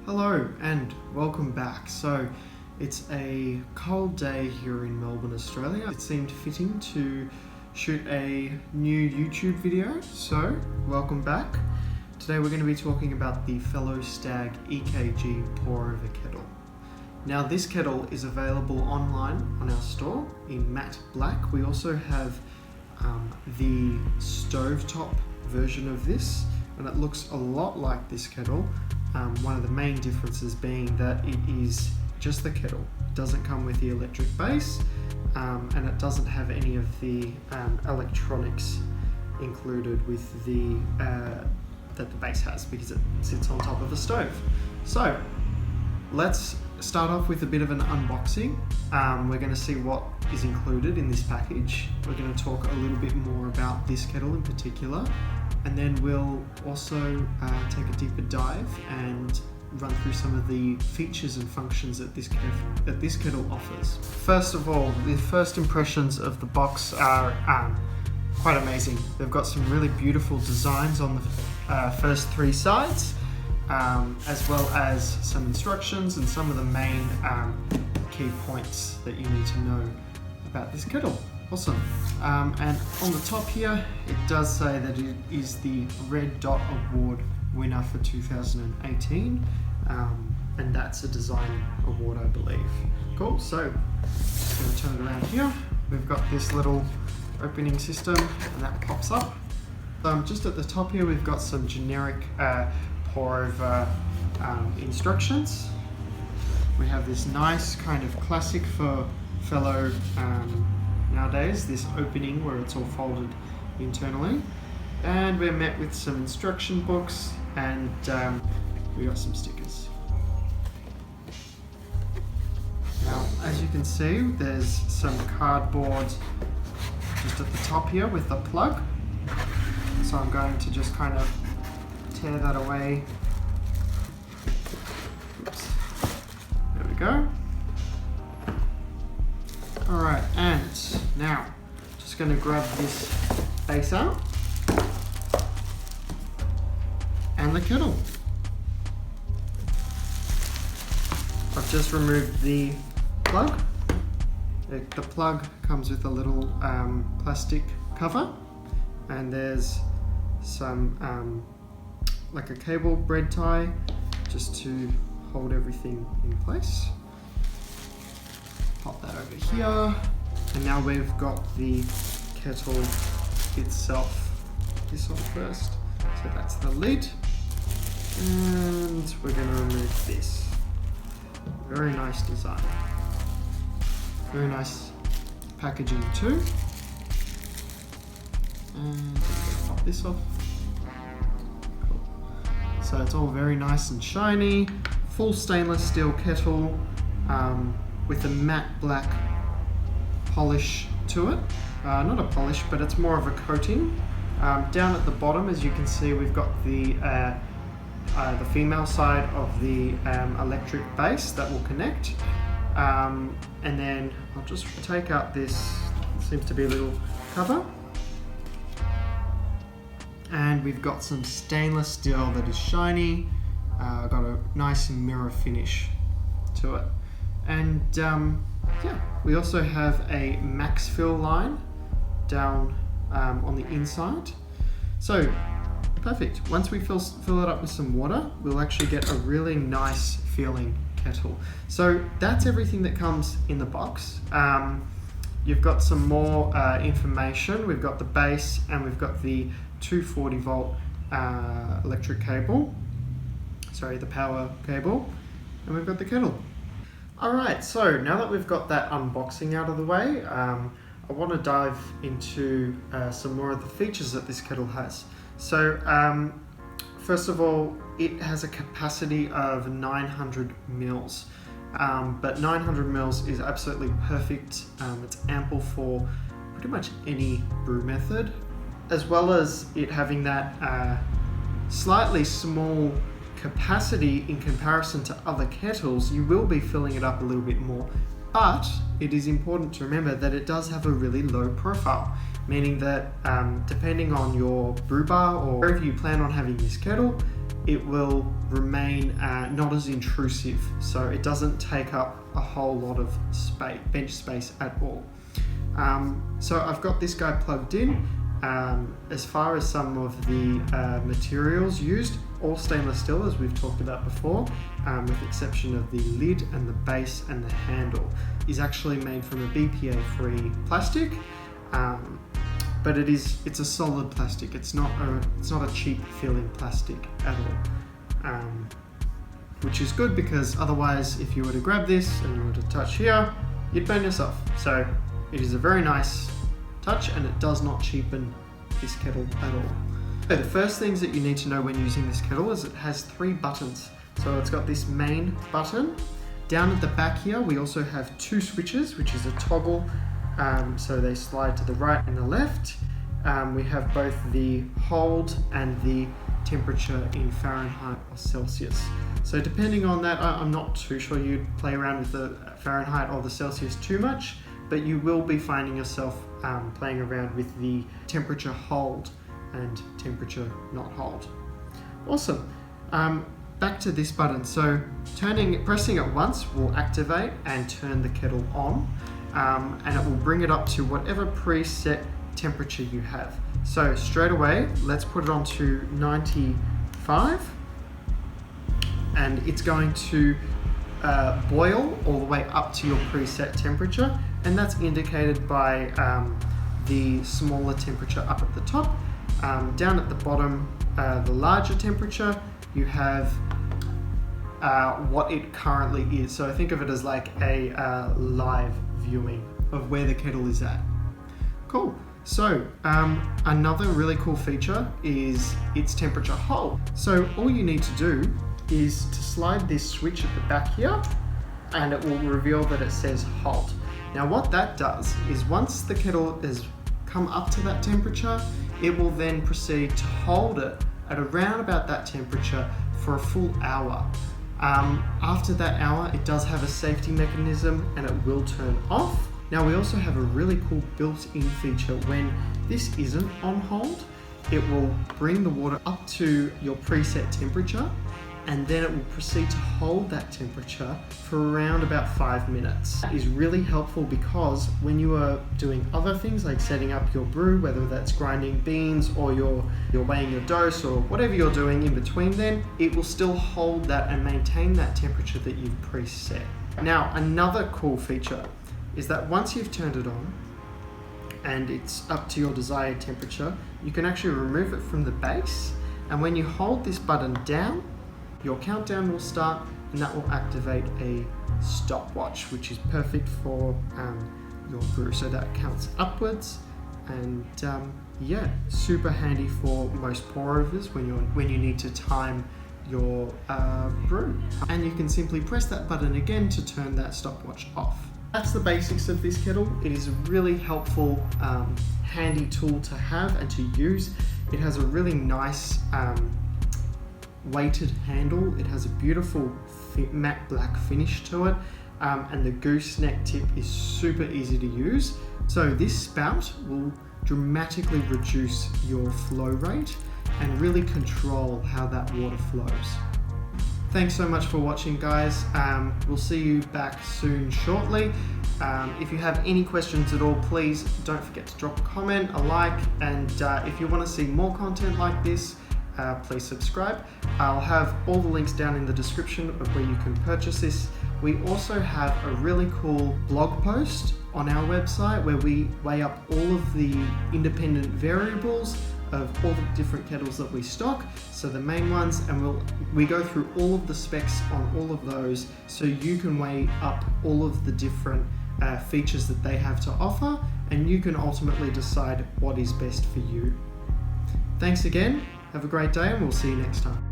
Hello and welcome back. So it's a cold day here in Melbourne, Australia. It seemed fitting to shoot a new YouTube video, so welcome back. Today we're going to be talking about the Fellowstag EKG pour over kettle. Now this kettle is available online on our store in matte black. We also have the stovetop version of this, and it looks a lot like this kettle. One of the main differences being that it is just the kettle. It doesn't come with the electric base, and it doesn't have any of the electronics included with the that the base has, because it sits on top of a stove. So let's start off with a bit of an unboxing. We're going to see what is included in this package. We're going to talk a little bit more about this kettle in particular, and then we'll also take a deeper dive and run through some of the features and functions that this kettle offers. First of all, the first impressions of the box are quite amazing. They've got some really beautiful designs on the first three sides, as well as some instructions and some of the main key points that you need to know about this kettle. Awesome. And on the top here, it does say that it is the Red Dot Award winner for 2018, and that's a design award, I believe. Cool. So just going to turn it around here. We've got this little opening system, and that pops up. Just at the top here, we've got some generic pour over instructions. We have this nice kind of classic for Fellow nowadays, this opening where it's all folded internally, and we're met with some instruction books, and we got some stickers. Now, as you can see, there's some cardboard just at the top here with the plug, so I'm going to just kind of tear that away. Oops. There we go. Alright, and now just going to grab this base out and the kettle. I've just removed the plug. The plug comes with a little plastic cover, and there's some like a cable braid tie just to hold everything in place. Pop that over here, and now we've got the kettle itself. This one first, so that's the lid, and we're going to remove this. Very nice design, very nice packaging too, and pop this off. Cool. So it's all very nice and shiny, full stainless steel kettle, with a matte black polish to it. Not a polish, but it's more of a coating. Down at the bottom, as you can see, we've got the female side of the electric base that will connect. And then I'll just take out this, seems to be a little cover. And we've got some stainless steel that is shiny. Got a nice mirror finish to it. And yeah, we also have a max fill line down on the inside. So perfect. Once we fill it up with some water, we'll actually get a really nice feeling kettle. So that's everything that comes in the box. You've got some more information. We've got the base, and we've got the 240 volt electric cable. Sorry, the power cable, and we've got the kettle. Alright, so now that we've got that unboxing out of the way, I want to dive into some more of the features that this kettle has. So first of all, it has a capacity of 900 mils, but 900 mils is absolutely perfect. It's ample for pretty much any brew method, as well as it having that slightly small capacity in comparison to other kettles. You will be filling it up a little bit more, but it is important to remember that it does have a really low profile, meaning that depending on your brew bar or wherever you plan on having this kettle, it will remain not as intrusive, so it doesn't take up a whole lot of bench space at all. So I've got this guy plugged in. As far as some of the materials used, all stainless steel, as we've talked about before, with the exception of the lid and the base and the handle, is actually made from a BPA-free plastic. But it's a solid plastic. It's not a cheap feeling plastic at all, which is good, because otherwise, if you were to grab this and you were to touch here, you'd burn yourself. So it is a very nice touch, and it does not cheapen this kettle at all. So the first things that you need to know when using this kettle is it has 3 buttons. So it's got this main button. Down at the back here, we also have 2 switches, which is a toggle. So they slide to the right and the left. We have both the hold and the temperature in Fahrenheit or Celsius. So depending on that, I'm not too sure you'd play around with the Fahrenheit or the Celsius too much, but you will be finding yourself playing around with the temperature hold and temperature not hold. Awesome. Back to this button. So pressing it once will activate and turn the kettle on. And it will bring it up to whatever preset temperature you have. So straight away, let's put it on to 95, and it's going to boil all the way up to your preset temperature, and that's indicated by the smaller temperature up at the top. Down at the bottom, the larger temperature, you have what it currently is. So think of it as like a live viewing of where the kettle is at. Cool. So another really cool feature is its temperature hold. So all you need to do is to slide this switch at the back here, and it will reveal that it says hold. Now what that does is once the kettle has come up to that temperature, it will then proceed to hold it at around about that temperature for a full hour. After that hour, it does have a safety mechanism and it will turn off. Now we also have a really cool built-in feature. When this isn't on hold, it will bring the water up to your preset temperature, and then it will proceed to hold that temperature for around about 5 minutes. That is really helpful because when you are doing other things like setting up your brew, whether that's grinding beans or you're weighing your dose or whatever you're doing in between, then it will still hold that and maintain that temperature that you've preset. Now, another cool feature is that once you've turned it on and it's up to your desired temperature, you can actually remove it from the base, and when you hold this button down, your countdown will start, and that will activate a stopwatch, which is perfect for your brew. So that counts upwards, and yeah, super handy for most pour overs when you need to time your brew. And you can simply press that button again to turn that stopwatch off. That's the basics of this kettle. It is a really helpful, handy tool to have and to use. It has a really nice weighted handle. It has a beautiful matte black finish to it, and the gooseneck tip is super easy to use. So this spout will dramatically reduce your flow rate and really control how that water flows. Thanks so much for watching, guys. We'll see you back soon shortly. If you have any questions at all, please don't forget to drop a comment, a like, and if you want to see more content like this, please subscribe. I'll have all the links down in the description of where you can purchase this. We also have a really cool blog post on our website where we weigh up all of the independent variables of all the different kettles that we stock, so the main ones, and we go through all of the specs on all of those, so you can weigh up all of the different features that they have to offer, and you can ultimately decide what is best for you. Thanks again, have a great day, and we'll see you next time.